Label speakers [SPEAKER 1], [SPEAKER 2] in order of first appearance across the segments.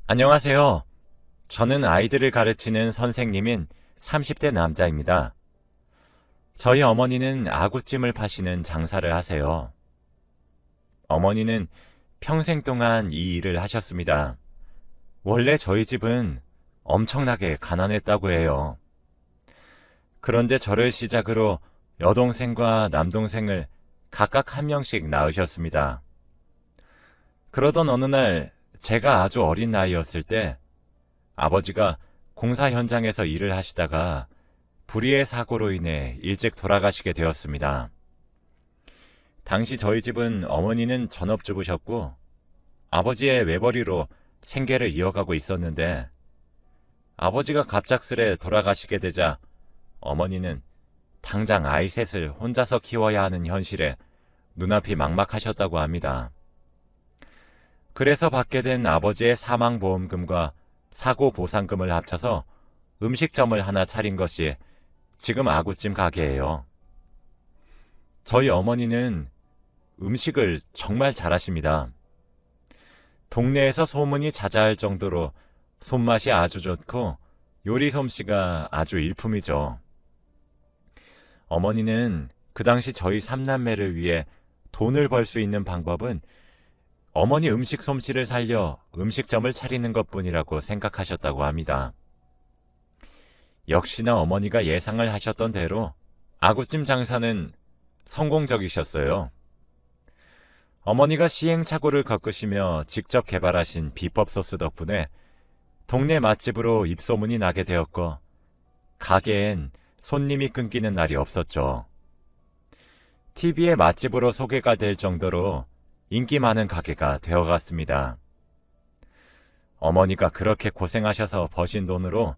[SPEAKER 1] 안녕하세요. 저는 아이들을 가르치는 선생님인 30대 남자입니다. 저희 어머니는 아구찜을 파시는 장사를 하세요. 어머니는 평생 동안 이 일을 하셨습니다. 원래 저희 집은 엄청나게 가난했다고 해요. 그런데 저를 시작으로 여동생과 남동생을 각각 한 명씩 낳으셨습니다. 그러던 어느 날 제가 아주 어린 나이였을 때 아버지가 공사 현장에서 일을 하시다가 불의의 사고로 인해 일찍 돌아가시게 되었습니다. 당시 저희 집은 어머니는 전업주부셨고 아버지의 외벌이로 생계를 이어가고 있었는데 아버지가 갑작스레 돌아가시게 되자 어머니는 당장 아이 셋을 혼자서 키워야 하는 현실에 눈앞이 막막하셨다고 합니다. 그래서 받게 된 아버지의 사망보험금과 사고 보상금을 합쳐서 음식점을 하나 차린 것이 지금 아구찜 가게예요. 저희 어머니는 음식을 정말 잘하십니다. 동네에서 소문이 자자할 정도로 손맛이 아주 좋고 요리 솜씨가 아주 일품이죠. 어머니는 그 당시 저희 삼남매를 위해 돈을 벌 수 있는 방법은 어머니 음식 솜씨를 살려 음식점을 차리는 것뿐이라고 생각하셨다고 합니다. 역시나 어머니가 예상을 하셨던 대로 아구찜 장사는 성공적이셨어요. 어머니가 시행착오를 겪으시며 직접 개발하신 비법 소스 덕분에 동네 맛집으로 입소문이 나게 되었고 가게엔 손님이 끊기는 날이 없었죠. TV의 맛집으로 소개가 될 정도로 인기 많은 가게가 되어갔습니다. 어머니가 그렇게 고생하셔서 버신 돈으로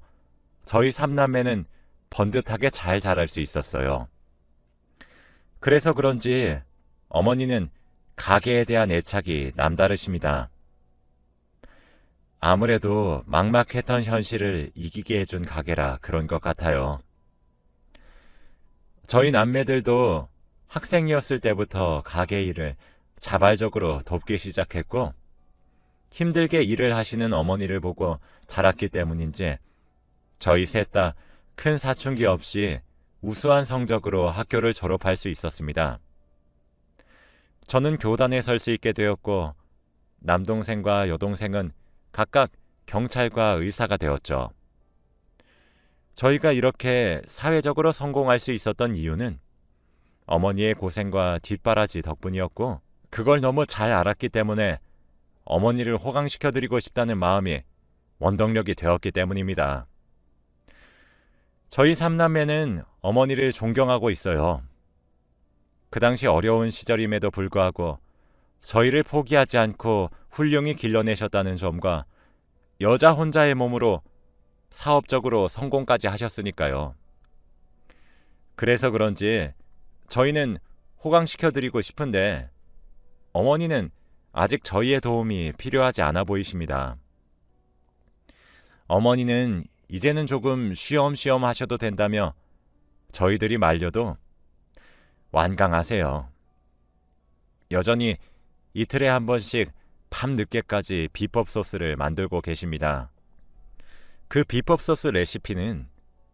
[SPEAKER 1] 저희 삼남매는 번듯하게 잘 자랄 수 있었어요. 그래서 그런지 어머니는 가게에 대한 애착이 남다르십니다. 아무래도 막막했던 현실을 이기게 해준 가게라 그런 것 같아요. 저희 남매들도 학생이었을 때부터 가게 일을 자발적으로 돕기 시작했고 힘들게 일을 하시는 어머니를 보고 자랐기 때문인지 저희 셋 다 큰 사춘기 없이 우수한 성적으로 학교를 졸업할 수 있었습니다. 저는 교단에 설 수 있게 되었고 남동생과 여동생은 각각 경찰과 의사가 되었죠. 저희가 이렇게 사회적으로 성공할 수 있었던 이유는 어머니의 고생과 뒷바라지 덕분이었고 그걸 너무 잘 알았기 때문에 어머니를 호강시켜드리고 싶다는 마음이 원동력이 되었기 때문입니다. 저희 삼남매는 어머니를 존경하고 있어요. 그 당시 어려운 시절임에도 불구하고 저희를 포기하지 않고 훌륭히 길러내셨다는 점과 여자 혼자의 몸으로 사업적으로 성공까지 하셨으니까요. 그래서 그런지 저희는 호강시켜드리고 싶은데 어머니는 아직 저희의 도움이 필요하지 않아 보이십니다. 어머니는 이제는 조금 쉬엄쉬엄 하셔도 된다며 저희들이 말려도 완강하세요. 여전히 이틀에 한 번씩 밤늦게까지 비법 소스를 만들고 계십니다. 그 비법 소스 레시피는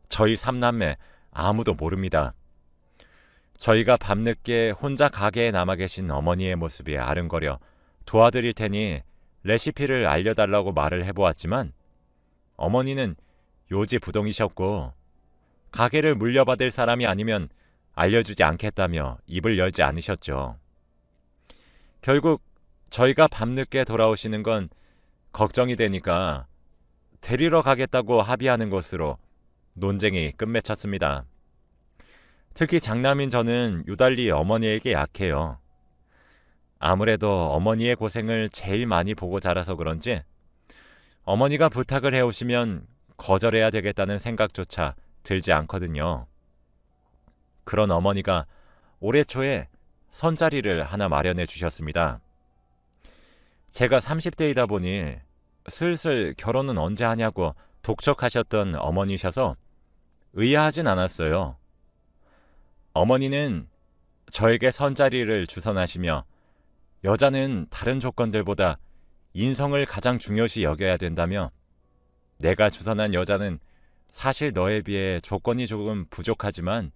[SPEAKER 1] 저희 삼남매 아무도 모릅니다. 저희가 밤늦게 혼자 가게에 남아 계신 어머니의 모습이 아른거려 도와드릴 테니 레시피를 알려달라고 말을 해보았지만 어머니는 요지부동이셨고 가게를 물려받을 사람이 아니면 알려주지 않겠다며 입을 열지 않으셨죠. 결국 저희가 밤늦게 돌아오시는 건 걱정이 되니까 데리러 가겠다고 합의하는 것으로 논쟁이 끝맺혔습니다. 특히 장남인 저는 유달리 어머니에게 약해요. 아무래도 어머니의 고생을 제일 많이 보고 자라서 그런지 어머니가 부탁을 해오시면 거절해야 되겠다는 생각조차 들지 않거든요. 그런 어머니가 올해 초에 선자리를 하나 마련해 주셨습니다. 제가 30대이다 보니 슬슬 결혼은 언제 하냐고 독촉하셨던 어머니셔서 의아하진 않았어요. 어머니는 저에게 선자리를 주선하시며 여자는 다른 조건들보다 인성을 가장 중요시 여겨야 된다며 내가 주선한 여자는 사실 너에 비해 조건이 조금 부족하지만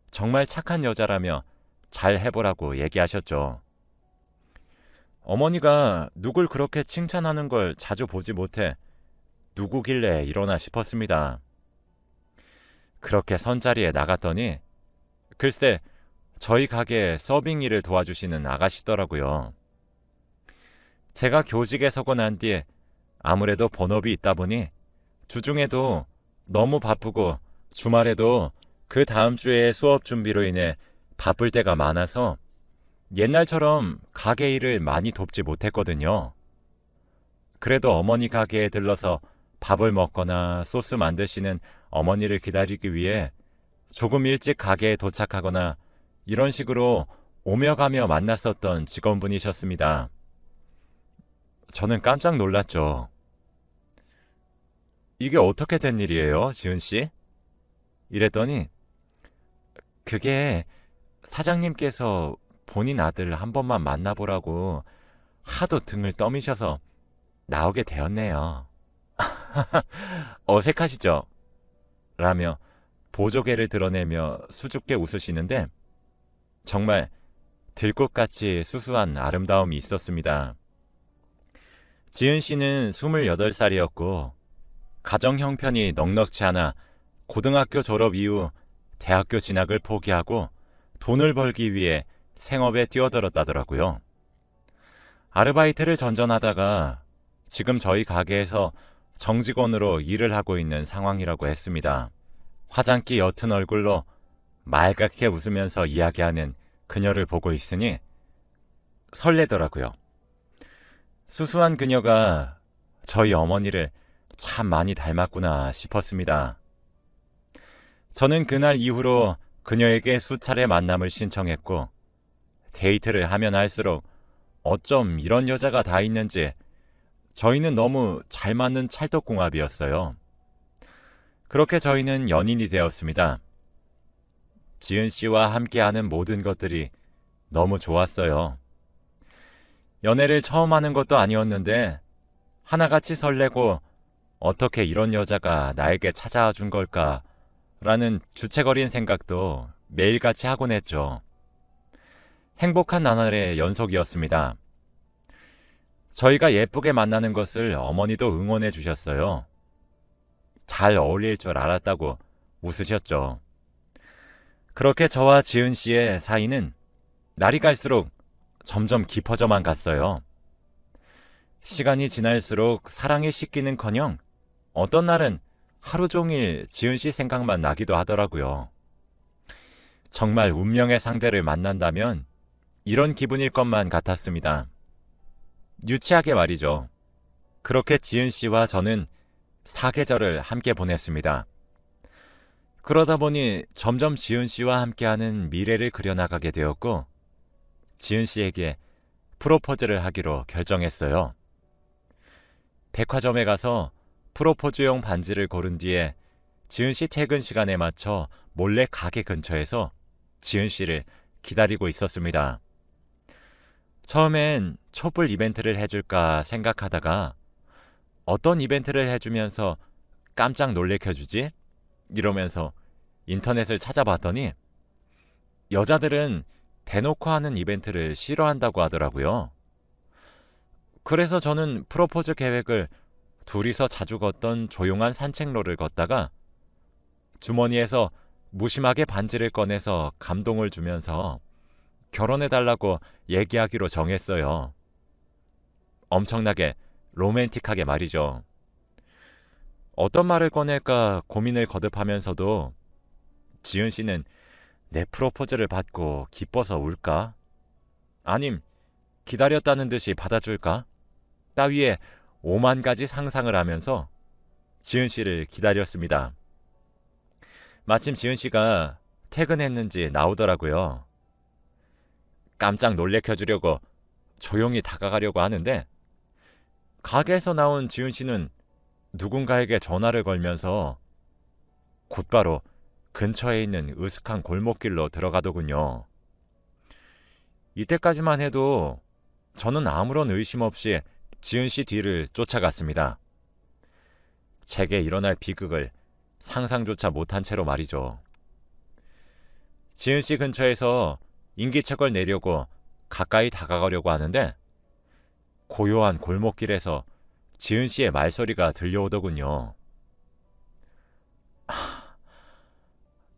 [SPEAKER 1] 정말 착한 여자라며 잘 해보라고 얘기하셨죠. 어머니가 누굴 그렇게 칭찬하는 걸 자주 보지 못해 누구길래 이러나 싶었습니다. 그렇게 선자리에 나갔더니 글쎄 저희 가게 서빙 일을 도와주시는 아가씨더라고요. 제가 교직에 서고 난 뒤에 아무래도 본업이 있다 보니 주중에도 너무 바쁘고 주말에도 그 다음 주에 수업 준비로 인해 바쁠 때가 많아서 옛날처럼 가게 일을 많이 돕지 못했거든요. 그래도 어머니 가게에 들러서 밥을 먹거나 소스 만드시는 어머니를 기다리기 위해 조금 일찍 가게에 도착하거나 이런 식으로 오며 가며 만났었던 직원분이셨습니다. 저는 깜짝 놀랐죠. 이게 어떻게 된 일이에요, 지은 씨? 이랬더니 그게 사장님께서 본인 아들 한 번만 만나보라고 하도 등을 떠미셔서 나오게 되었네요. 어색하시죠? 라며 보조개를 드러내며 수줍게 웃으시는데 정말 들꽃같이 수수한 아름다움이 있었습니다. 지은 씨는 28살이었고 가정 형편이 넉넉지 않아 고등학교 졸업 이후 대학교 진학을 포기하고 돈을 벌기 위해 생업에 뛰어들었다더라고요. 아르바이트를 전전하다가 지금 저희 가게에서 정직원으로 일을 하고 있는 상황이라고 했습니다. 화장기 옅은 얼굴로 맑게 웃으면서 이야기하는 그녀를 보고 있으니 설레더라고요. 수수한 그녀가 저희 어머니를 참 많이 닮았구나 싶었습니다. 저는 그날 이후로 그녀에게 수차례 만남을 신청했고 데이트를 하면 할수록 어쩜 이런 여자가 다 있는지 저희는 너무 잘 맞는 찰떡궁합이었어요. 그렇게 저희는 연인이 되었습니다. 지은 씨와 함께하는 모든 것들이 너무 좋았어요. 연애를 처음 하는 것도 아니었는데 하나같이 설레고 어떻게 이런 여자가 나에게 찾아와 준 걸까 라는 주책어린 생각도 매일같이 하곤 했죠. 행복한 나날의 연속이었습니다. 저희가 예쁘게 만나는 것을 어머니도 응원해 주셨어요. 잘 어울릴 줄 알았다고 웃으셨죠. 그렇게 저와 지은 씨의 사이는 날이 갈수록 점점 깊어져만 갔어요. 시간이 지날수록 사랑에 씻기는커녕 어떤 날은 하루 종일 지은 씨 생각만 나기도 하더라고요. 정말 운명의 상대를 만난다면 이런 기분일 것만 같았습니다. 유치하게 말이죠. 그렇게 지은 씨와 저는 사계절을 함께 보냈습니다. 그러다 보니 점점 지은 씨와 함께하는 미래를 그려나가게 되었고 지은 씨에게 프로포즈를 하기로 결정했어요. 백화점에 가서 프로포즈용 반지를 고른 뒤에 지은 씨 퇴근 시간에 맞춰 몰래 가게 근처에서 지은 씨를 기다리고 있었습니다. 처음엔 촛불 이벤트를 해줄까 생각하다가 어떤 이벤트를 해주면서 깜짝 놀래켜주지? 이러면서 인터넷을 찾아봤더니 여자들은 대놓고 하는 이벤트를 싫어한다고 하더라고요. 그래서 저는 프로포즈 계획을 둘이서 자주 걷던 조용한 산책로를 걷다가 주머니에서 무심하게 반지를 꺼내서 감동을 주면서 결혼해달라고 얘기하기로 정했어요. 엄청나게 로맨틱하게 말이죠. 어떤 말을 꺼낼까 고민을 거듭하면서도 지은 씨는 내 프로포즈를 받고 기뻐서 울까? 아님 기다렸다는 듯이 받아줄까? 따위에 5만 가지 상상을 하면서 지은 씨를 기다렸습니다. 마침 지은 씨가 퇴근했는지 나오더라고요. 깜짝 놀래켜주려고 조용히 다가가려고 하는데 가게에서 나온 지은 씨는 누군가에게 전화를 걸면서 곧바로 근처에 있는 으슥한 골목길로 들어가더군요. 이때까지만 해도 저는 아무런 의심 없이 지은 씨 뒤를 쫓아갔습니다. 제게 일어날 비극을 상상조차 못한 채로 말이죠. 지은 씨 근처에서 인기척을 내려고 가까이 다가가려고 하는데 고요한 골목길에서 지은 씨의 말소리가 들려오더군요.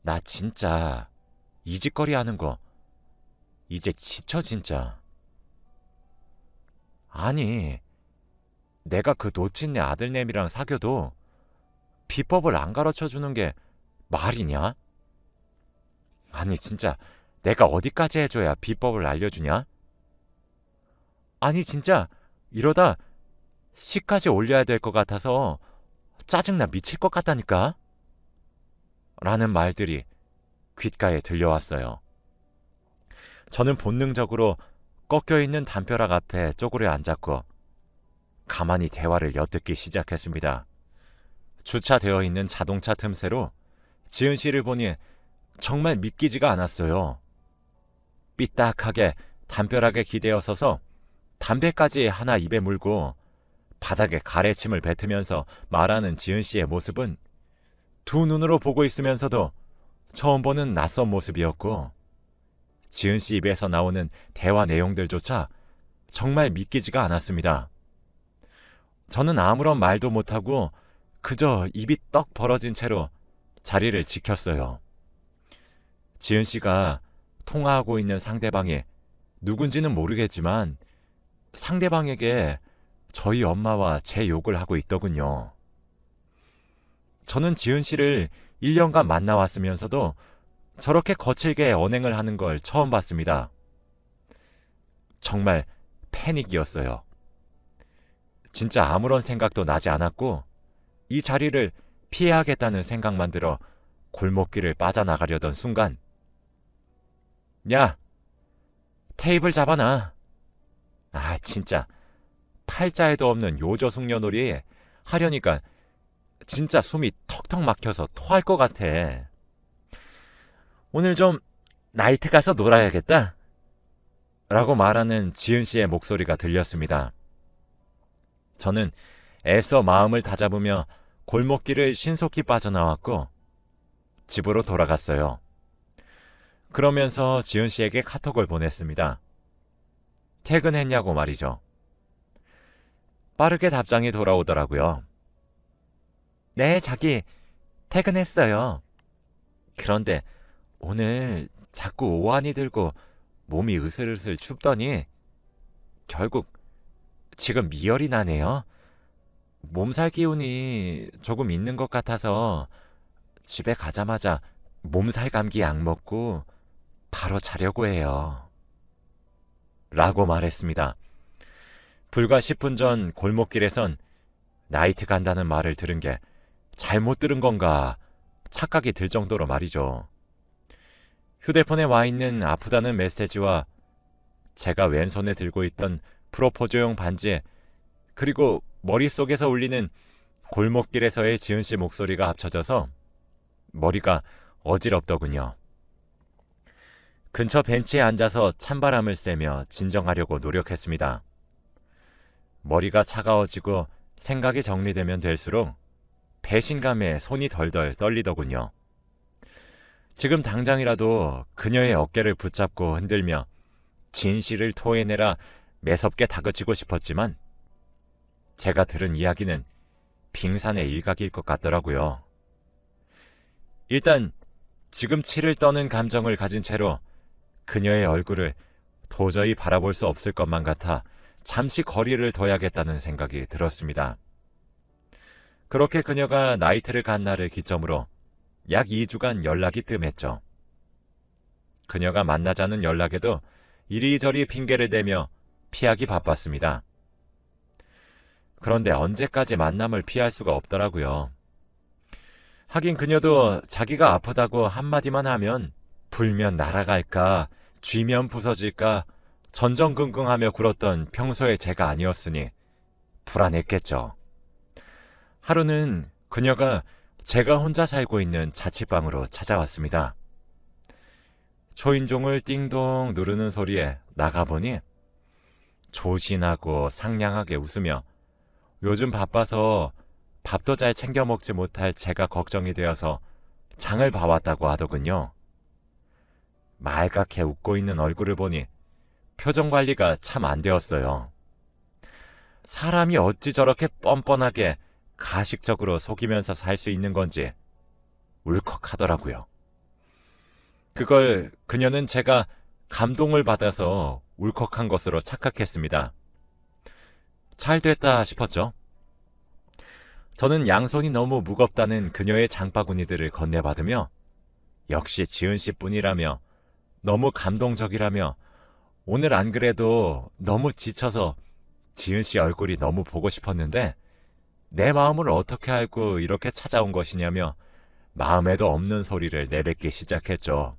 [SPEAKER 1] 나 진짜 이 짓거리 하는 거 이제 지쳐 진짜. 아니, 내가 그 놓친 내 아들내미랑 사귀어도 비법을 안 가르쳐 주는 게 말이냐? 아니 진짜 내가 어디까지 해줘야 비법을 알려주냐? 아니 진짜 이러다 시까지 올려야 될 것 같아서 짜증나 미칠 것 같다니까? 라는 말들이 귓가에 들려왔어요. 저는 본능적으로 꺾여있는 담벼락 앞에 쪼그려 앉았고 가만히 대화를 엿듣기 시작했습니다. 주차되어 있는 자동차 틈새로 지은 씨를 보니 정말 믿기지가 않았어요. 삐딱하게 담벼락에 기대어 서서 담배까지 하나 입에 물고 바닥에 가래침을 뱉으면서 말하는 지은 씨의 모습은 두 눈으로 보고 있으면서도 처음 보는 낯선 모습이었고 지은 씨 입에서 나오는 대화 내용들조차 정말 믿기지가 않았습니다. 저는 아무런 말도 못하고 그저 입이 떡 벌어진 채로 자리를 지켰어요. 지은 씨가 통화하고 있는 상대방이 누군지는 모르겠지만 상대방에게 저희 엄마와 제 욕을 하고 있더군요. 저는 지은 씨를 1년간 만나왔으면서도 저렇게 거칠게 언행을 하는 걸 처음 봤습니다. 정말 패닉이었어요. 진짜 아무런 생각도 나지 않았고 이 자리를 피해야겠다는 생각만 들어 골목길을 빠져나가려던 순간 야! 테이블 잡아놔. 아 진짜 팔자에도 없는 요조숙녀놀이 하려니까 진짜 숨이 턱턱 막혀서 토할 것 같아. 오늘 좀 나이트 가서 놀아야겠다. 라고 말하는 지은 씨의 목소리가 들렸습니다. 저는 애써 마음을 다잡으며 골목길을 신속히 빠져나왔고 집으로 돌아갔어요. 그러면서 지은 씨에게 카톡을 보냈습니다. 퇴근했냐고 말이죠. 빠르게 답장이 돌아오더라고요. 네, 자기 퇴근했어요. 그런데 오늘 자꾸 오한이 들고 몸이 으슬으슬 춥더니 결국 지금 미열이 나네요. 몸살 기운이 조금 있는 것 같아서 집에 가자마자 몸살 감기 약 먹고 바로 자려고 해요. 라고 말했습니다. 불과 10분 전 골목길에선 나이트 간다는 말을 들은 게 잘못 들은 건가 착각이 들 정도로 말이죠. 휴대폰에 와 있는 아프다는 메시지와 제가 왼손에 들고 있던 프로포즈용 반지 그리고 머릿속에서 울리는 골목길에서의 지은 씨 목소리가 합쳐져서 머리가 어지럽더군요. 근처 벤치에 앉아서 찬바람을 쐬며 진정하려고 노력했습니다. 머리가 차가워지고 생각이 정리되면 될수록 배신감에 손이 덜덜 떨리더군요. 지금 당장이라도 그녀의 어깨를 붙잡고 흔들며 진실을 토해내라 매섭게 다그치고 싶었지만 제가 들은 이야기는 빙산의 일각일 것 같더라고요. 일단 지금 치를 떠는 감정을 가진 채로 그녀의 얼굴을 도저히 바라볼 수 없을 것만 같아 잠시 거리를 둬야겠다는 생각이 들었습니다. 그렇게 그녀가 나이트를 간 날을 기점으로 약 2주간 연락이 뜸했죠. 그녀가 만나자는 연락에도 이리저리 핑계를 대며 피하기 바빴습니다. 그런데 언제까지 만남을 피할 수가 없더라고요. 하긴 그녀도 자기가 아프다고 한마디만 하면 불면 날아갈까 쥐면 부서질까 전전긍긍하며 굴었던 평소의 제가 아니었으니 불안했겠죠. 하루는 그녀가 제가 혼자 살고 있는 자취방으로 찾아왔습니다. 초인종을 띵동 누르는 소리에 나가보니 조신하고 상냥하게 웃으며 요즘 바빠서 밥도 잘 챙겨 먹지 못할 제가 걱정이 되어서 장을 봐왔다고 하더군요. 말갛게 웃고 있는 얼굴을 보니 표정 관리가 참 안 되었어요. 사람이 어찌 저렇게 뻔뻔하게 가식적으로 속이면서 살 수 있는 건지 울컥하더라고요. 그걸 그녀는 제가 감동을 받아서 울컥한 것으로 착각했습니다. 잘 됐다 싶었죠. 저는 양손이 너무 무겁다는 그녀의 장바구니들을 건네받으며 역시 지은 씨뿐이라며 너무 감동적이라며 오늘 안 그래도 너무 지쳐서 지은 씨 얼굴이 너무 보고 싶었는데 내 마음을 어떻게 알고 이렇게 찾아온 것이냐며 마음에도 없는 소리를 내뱉기 시작했죠.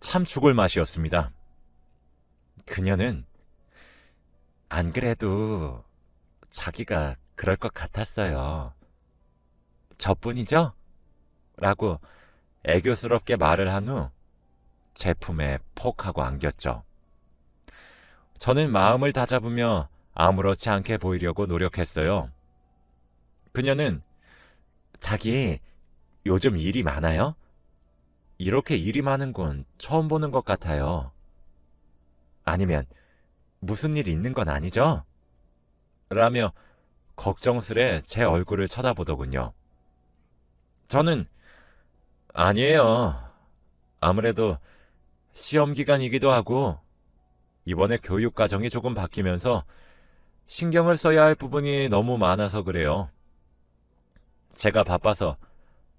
[SPEAKER 1] 참 죽을 맛이었습니다. 그녀는 안 그래도 자기가 그럴 것 같았어요. 저뿐이죠? 라고 애교스럽게 말을 한 후 제품에 폭 하고 안겼죠. 저는 마음을 다잡으며 아무렇지 않게 보이려고 노력했어요. 그녀는 자기 요즘 일이 많아요? 이렇게 일이 많은 건 처음 보는 것 같아요. 아니면 무슨 일 있는 건 아니죠? 라며 걱정스레 제 얼굴을 쳐다보더군요. 저는 아니에요. 아무래도 시험 기간이기도 하고 이번에 교육 과정이 조금 바뀌면서 신경을 써야 할 부분이 너무 많아서 그래요. 제가 바빠서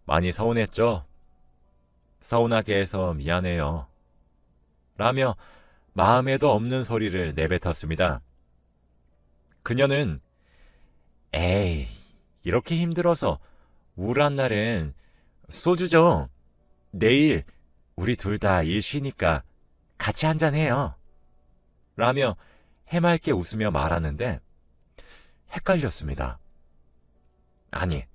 [SPEAKER 1] 많이 서운했죠. 서운하게 해서 미안해요. 라며 마음에도 없는 소리를 내뱉었습니다. 그녀는 에이, 이렇게 힘들어서 우울한 날엔 소주죠. 내일 우리 둘 다 일 쉬니까 같이 한잔해요. 라며 해맑게 웃으며 말하는데 헷갈렸습니다. 아니,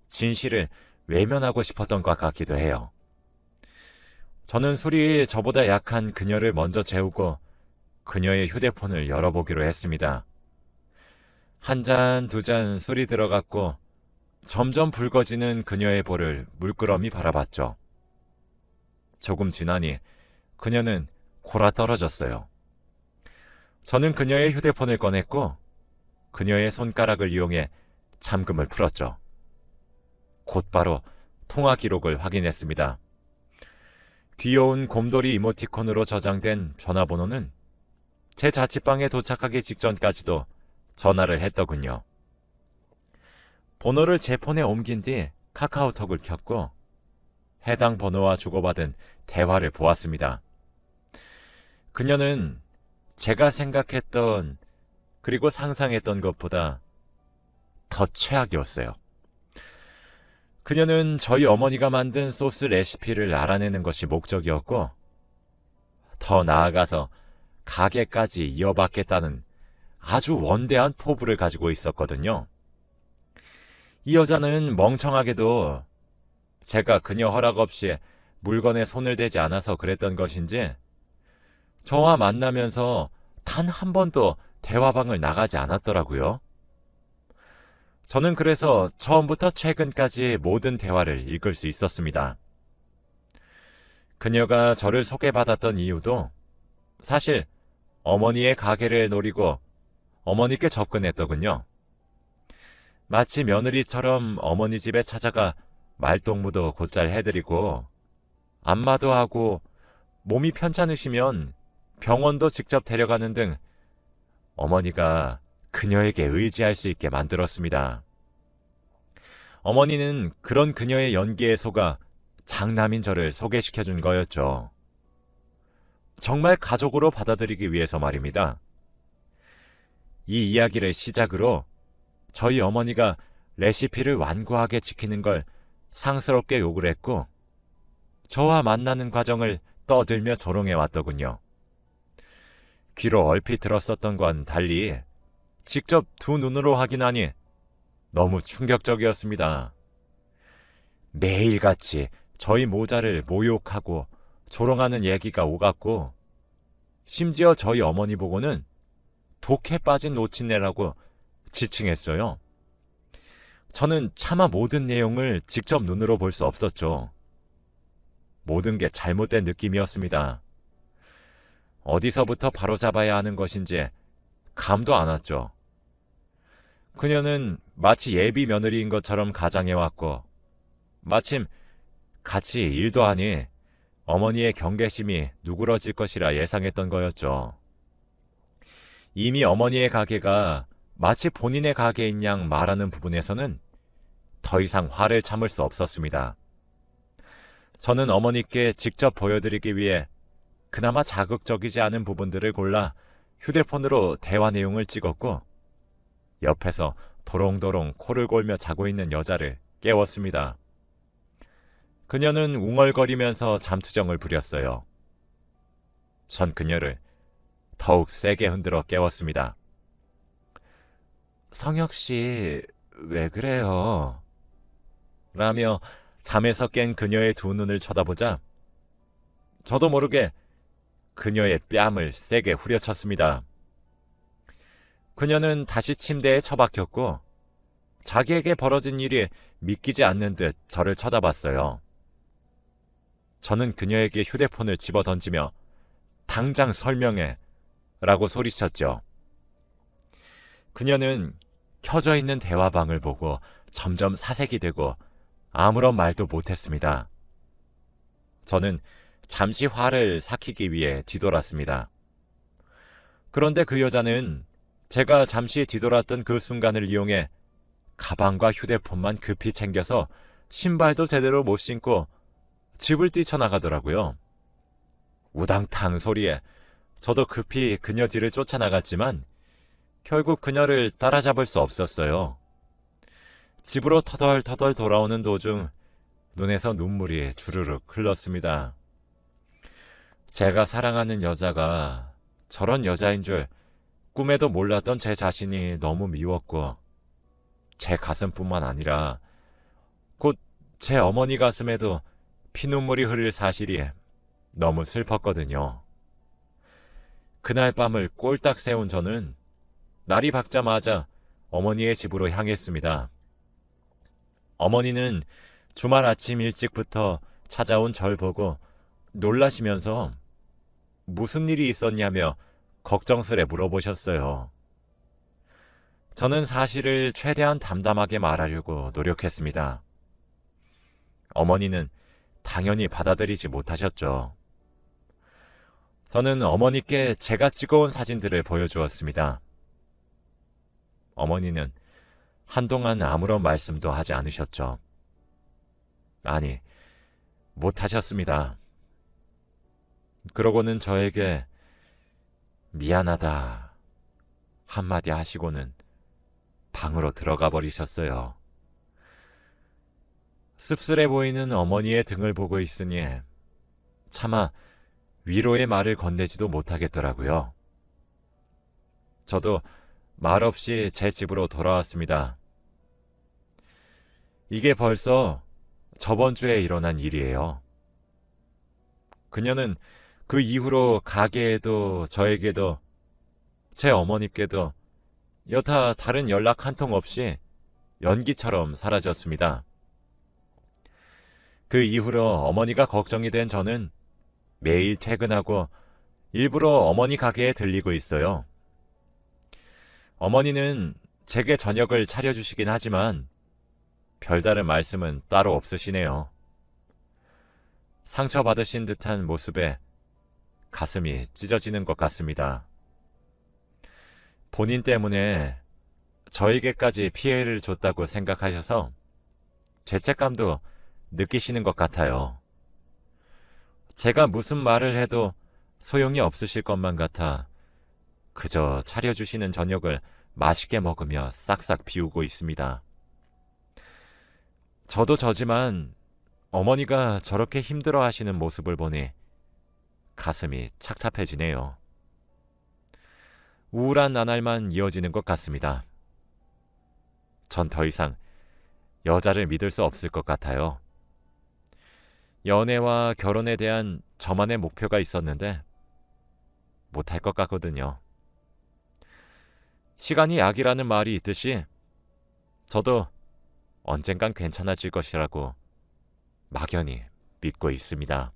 [SPEAKER 1] 진실을 외면하고 싶었던 것 같기도 해요. 저는 술이 저보다 약한 그녀를 먼저 재우고 그녀의 휴대폰을 열어보기로 했습니다. 한 잔, 두 잔 술이 들어갔고 점점 붉어지는 그녀의 볼을 물끄러미 바라봤죠. 조금 지나니 그녀는 골아 떨어졌어요. 저는 그녀의 휴대폰을 꺼냈고 그녀의 손가락을 이용해 잠금을 풀었죠. 곧바로 통화 기록을 확인했습니다. 귀여운 곰돌이 이모티콘으로 저장된 전화번호는 제 자취방에 도착하기 직전까지도 전화를 했더군요. 번호를 제 폰에 옮긴 뒤 카카오톡을 켰고 해당 번호와 주고받은 대화를 보았습니다. 그녀는 제가 생각했던 그리고 상상했던 것보다 더 최악이었어요. 그녀는 저희 어머니가 만든 소스 레시피를 알아내는 것이 목적이었고 더 나아가서 가게까지 이어받겠다는 아주 원대한 포부를 가지고 있었거든요. 이 여자는 멍청하게도 제가 그녀 허락 없이 물건에 손을 대지 않아서 그랬던 것인지 저와 만나면서 단 한 번도 대화방을 나가지 않았더라고요. 저는 그래서 처음부터 최근까지 모든 대화를 읽을 수 있었습니다. 그녀가 저를 소개받았던 이유도 사실 어머니의 가게를 노리고 어머니께 접근했더군요. 마치 며느리처럼 어머니 집에 찾아가 말동무도 곧잘 해드리고 안마도 하고 몸이 편찮으시면 병원도 직접 데려가는 등 어머니가 그녀에게 의지할 수 있게 만들었습니다. 어머니는 그런 그녀의 연기에 속아 장남인 저를 소개시켜준 거였죠. 정말 가족으로 받아들이기 위해서 말입니다. 이 이야기를 시작으로 저희 어머니가 레시피를 완고하게 지키는 걸 상스럽게 욕을 했고 저와 만나는 과정을 떠들며 조롱해 왔더군요. 귀로 얼핏 들었었던 건 달리 직접 두 눈으로 확인하니 너무 충격적이었습니다. 매일같이 저희 모자를 모욕하고 조롱하는 얘기가 오갔고 심지어 저희 어머니 보고는 독해 빠진 노친네라고 지칭했어요. 저는 차마 모든 내용을 직접 눈으로 볼 수 없었죠. 모든 게 잘못된 느낌이었습니다. 어디서부터 바로잡아야 하는 것인지 감도 안 왔죠. 그녀는 마치 예비 며느리인 것처럼 가장해왔고 마침 같이 일도 하니 어머니의 경계심이 누그러질 것이라 예상했던 거였죠. 이미 어머니의 가게가 마치 본인의 가게인 양 말하는 부분에서는 더 이상 화를 참을 수 없었습니다. 저는 어머니께 직접 보여드리기 위해 그나마 자극적이지 않은 부분들을 골라 휴대폰으로 대화 내용을 찍었고 옆에서 도롱도롱 코를 골며 자고 있는 여자를 깨웠습니다. 그녀는 웅얼거리면서 잠투정을 부렸어요. 전 그녀를 더욱 세게 흔들어 깨웠습니다. 성혁 씨, 왜 그래요? 라며 잠에서 깬 그녀의 두 눈을 쳐다보자 저도 모르게 그녀의 뺨을 세게 후려쳤습니다. 그녀는 다시 침대에 처박혔고 자기에게 벌어진 일이 믿기지 않는 듯 저를 쳐다봤어요. 저는 그녀에게 휴대폰을 집어던지며 당장 설명해 라고 소리쳤죠. 그녀는 켜져 있는 대화방을 보고 점점 사색이 되고 아무런 말도 못했습니다. 저는 잠시 화를 삭히기 위해 뒤돌았습니다. 그런데 그 여자는 제가 잠시 뒤돌았던 그 순간을 이용해 가방과 휴대폰만 급히 챙겨서 신발도 제대로 못 신고 집을 뛰쳐나가더라고요. 우당탕 소리에 저도 급히 그녀 뒤를 쫓아나갔지만 결국 그녀를 따라잡을 수 없었어요. 집으로 터덜터덜 돌아오는 도중 눈에서 눈물이 주르륵 흘렀습니다. 제가 사랑하는 여자가 저런 여자인 줄 꿈에도 몰랐던 제 자신이 너무 미웠고 제 가슴뿐만 아니라 곧 제 어머니 가슴에도 피눈물이 흐를 사실이 너무 슬펐거든요. 그날 밤을 꼴딱 세운 저는 날이 밝자마자 어머니의 집으로 향했습니다. 어머니는 주말 아침 일찍부터 찾아온 절 보고 놀라시면서 무슨 일이 있었냐며 걱정스레 물어보셨어요. 저는 사실을 최대한 담담하게 말하려고 노력했습니다. 어머니는 당연히 받아들이지 못하셨죠. 저는 어머니께 제가 찍어온 사진들을 보여주었습니다. 어머니는 한동안 아무런 말씀도 하지 않으셨죠. 아니, 못하셨습니다. 그러고는 저에게 미안하다 한마디 하시고는 방으로 들어가 버리셨어요. 씁쓸해 보이는 어머니의 등을 보고 있으니 차마 위로의 말을 건네지도 못하겠더라고요. 저도 말없이 제 집으로 돌아왔습니다. 이게 벌써 저번 주에 일어난 일이에요. 그녀는 그 이후로 가게에도 저에게도 제 어머니께도 여타 다른 연락 한 통 없이 연기처럼 사라졌습니다. 그 이후로 어머니가 걱정이 된 저는 매일 퇴근하고 일부러 어머니 가게에 들리고 있어요. 어머니는 제게 저녁을 차려주시긴 하지만 별다른 말씀은 따로 없으시네요. 상처받으신 듯한 모습에 가슴이 찢어지는 것 같습니다. 본인 때문에 저에게까지 피해를 줬다고 생각하셔서 죄책감도 느끼시는 것 같아요. 제가 무슨 말을 해도 소용이 없으실 것만 같아 그저 차려주시는 저녁을 맛있게 먹으며 싹싹 비우고 있습니다. 저도 저지만 어머니가 저렇게 힘들어 하시는 모습을 보니 가슴이 착잡해지네요. 우울한 나날만 이어지는 것 같습니다. 전 더 이상 여자를 믿을 수 없을 것 같아요. 연애와 결혼에 대한 저만의 목표가 있었는데 못할 것 같거든요. 시간이 약이라는 말이 있듯이 저도 언젠간 괜찮아질 것이라고 막연히 믿고 있습니다.